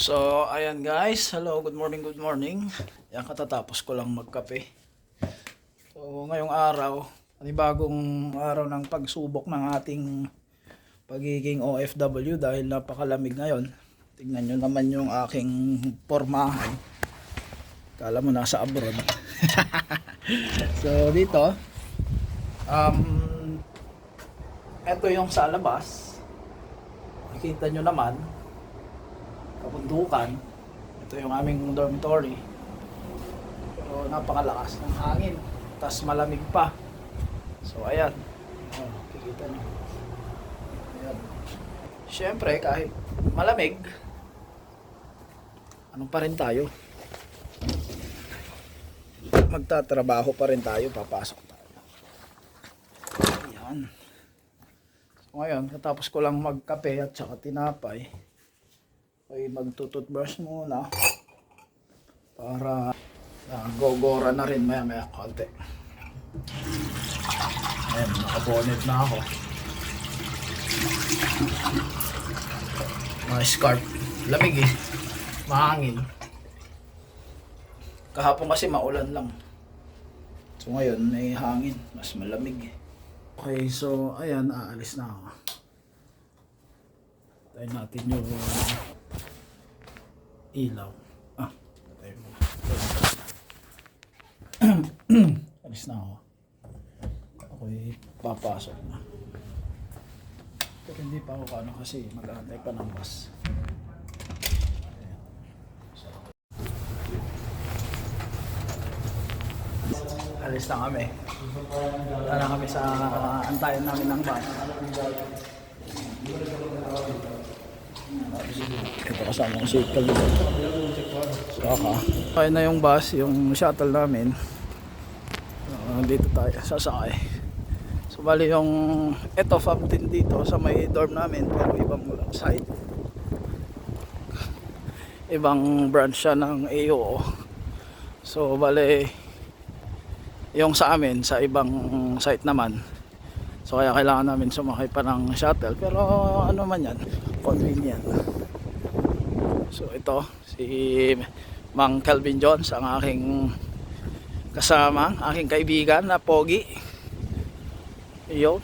So, ayan guys. Hello, good morning, good morning. Yan, katatapos ko lang magkape. So, ngayong araw, panibagong araw ng pagsubok ng ating pagiging OFW dahil napakalamig ngayon. Tingnan nyo naman yung aking pormahan. Kala mo nasa abroad. So, dito, ito yung sa labas. Nakita nyo naman, kabundukan. Ito yung aming dormitory. Pero napakalakas ng hangin. Tas malamig pa. So ayan. Kikita nyo. Ayan. Siyempre kahit malamig, ano pa rin tayo? Magtatrabaho pa rin tayo. Papasok tayo. Ayan. So ngayon, katapos ko lang magkape at saka tinapay, ay magtututbrush muna para gogora na rin maya konti. Ayan, nakabonet na ako. Mga scarf. Lamig eh. Mahangin. Kahapon kasi maulan lang. So ngayon may hangin. Mas malamig eh. Okay, so ayan, aalis na ako. Tayo natin yung ilaw. Tayo mo. Alis na ako. Ako'y papasok na. Pero hindi pa ako kano kasi mag-aantay pa ng bus. Alis na kami. Wala na kami sa antayan namin ng bus. Ito kasama ang shuttle dito. Saka kaya na yung bus, yung shuttle namin. Dito tayo sasakay. So bali yung ito fountain dito sa may dorm namin, pero ibang side. Ibang branch siya ng AO. So bali yung sa amin sa ibang site naman. So kaya kailangan namin sumakay pa ng shuttle, pero ano man yan, convenient. So ito si Mang Kelvin Jones, ang aking kasama, aking kaibigan na pogi. Yun,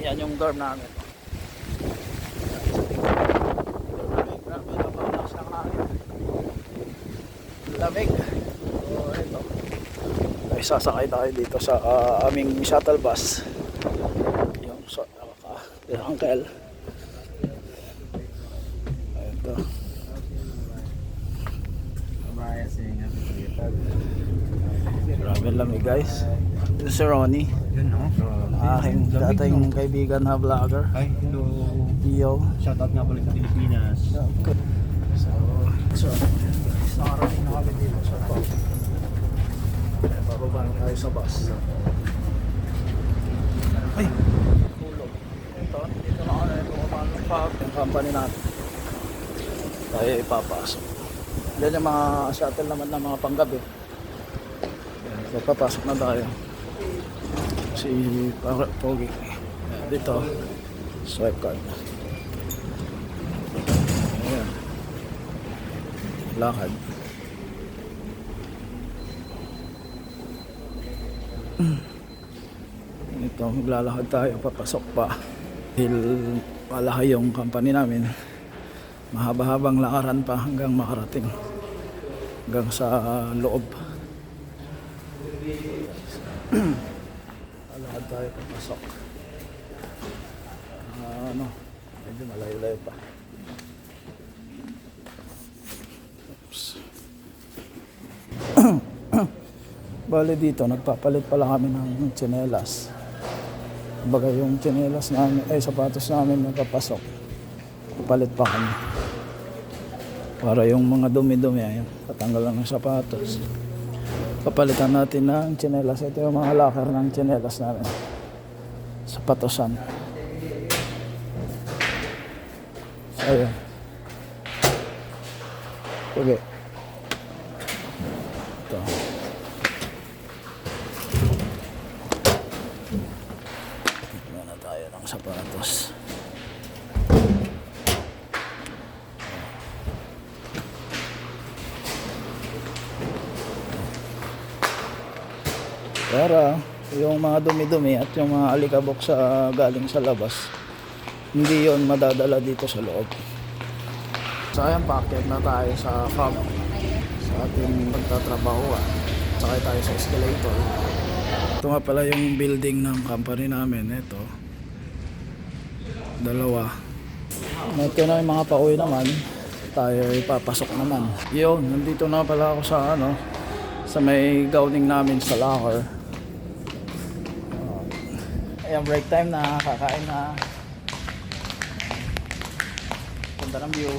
yan yung dorm namin. Lamig. So ito, ay sasakay tayo dito sa aming shuttle bus. Yung uncle. Ito. Grabe lamig guys. Ito si Ronnie. Yun no? Aking dating kaibigan na vlogger. Ay, hello. Yo. Shoutout nga pala sa Pilipinas. Okay. So nakarating na kami dito sa bus. Bababa na tayo sa bus. Ay! Tulog. Ito, dito na kami bumabang yung company natin. Tayo ipapasok. Yan yung mga shuttle naman na mga panggabi. So papasok na tayo. Si Pogi. Dito, swipe card. Ayan. Lakad. Ito, maglalakad tayo, papasok pa. Dahil malaki yung company namin, mahaba-habang lakaran pa hanggang makarating hanggang sa loob. Lalakad tayo, papasok. Medyo malayo-layo pa. Oops. Bale dito, nagpapalit pala kami ng tsinelas. Baga yung tsinelas namin, sapatos namin nagpapasok. Papalit pa kami. Para yung mga dumi-dumi, ayun, patanggal lang ng sapatos. Papalitan natin ng tsinelas. Ito yung mga locker ng tsinelas namin. Sapatosan. So, ayun. Okay. Ito. Muna tayo ng sapatos. para yung mga dumi-dumi at yung mga alikabok sa galing sa labas hindi yon madadala dito sa loob. So ayan, paakyat na tayo sa farm sa ating pagtatrabaho. Sakay tayo sa escalator. Ito nga pala yung building ng company namin. Ito, dalawa. Ito na yung mga pauwi naman, tayo ipapasok naman. Yun, nandito na pala ako sa sa may gowning namin sa locker. Ayan, break time na, kakain na. Ganda ng view,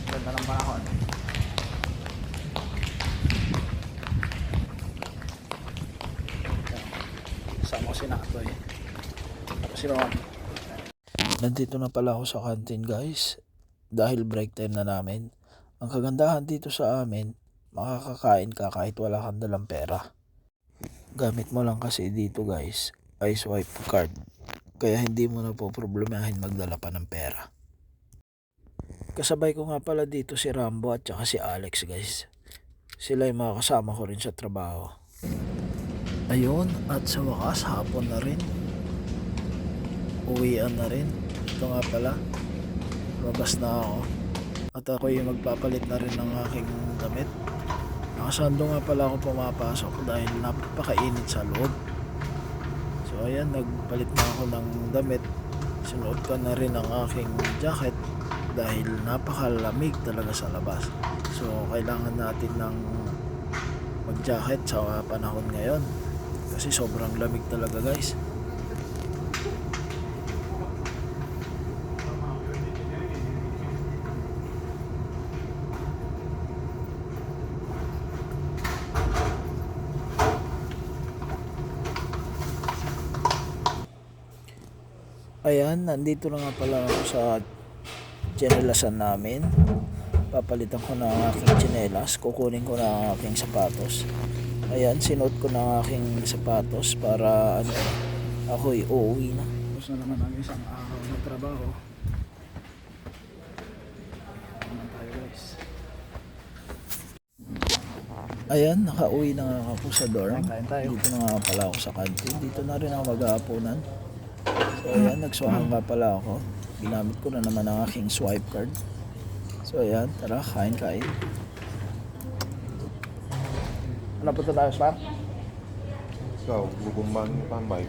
ganda ng panahon. Sama ko si Natoy, si Ron. Nandito na pala ako sa canteen, guys, dahil break time na namin. Ang kagandahan dito sa amin, makakakain ka kahit wala kang dalang pera. Gamit mo lang kasi dito, guys, ay swipe card, kaya hindi mo na po problemahin magdala pa ng pera. Kasabay ko nga pala dito si Rambo at saka si Alex, guys. Sila yung mga kasama ko rin sa trabaho. Ayun, at sa wakas hapon na rin, uwian na rin. Ito nga pala, labas na ako at ako yung magpapalit na rin ng aking damit. Nakasando nga pala ako pumapasok dahil napakainit sa loob. So ayan, nagpalit na ako ng damit. Sinuot ko na rin ang aking jacket dahil napakalamig talaga sa labas. So kailangan natin ng mag-jacket sa panahon ngayon kasi sobrang lamig talaga, guys. Ayan, nandito na nga pala ako sa tsinelasan namin. Papalitan ko na ang aking tsinelas, kukunin ko na ang aking sapatos. Ayan, sinuot ko na ang aking sapatos para ako'y uuwi na. Tapos na naman ang isang araw na trabaho. Ayan tayo, guys. Ayan, nakauwi na nga ako sa dorm. Dito na nga pala ako sa canteen. Dito na rin ako mag-aapunan. So ayan, nagswahang nga pala ako. Ginamit ko na naman ang aking swipe card. So ayan, tara, kain. Ano po ito tayo, Spar? Ikaw, lubumang pambay.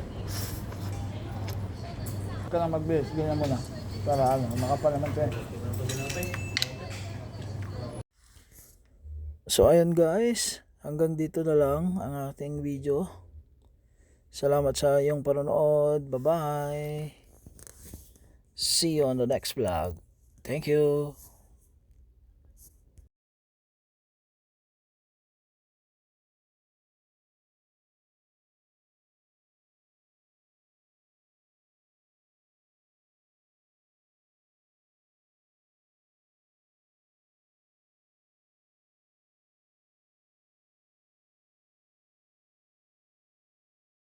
Huwag ka lang mag-base, ganyan mo na. Para makapal naman ito. So ayan, guys, hanggang dito na lang ang ating video. Salamat sa iyong panonood. Bye-bye. See you on the next vlog. Thank you.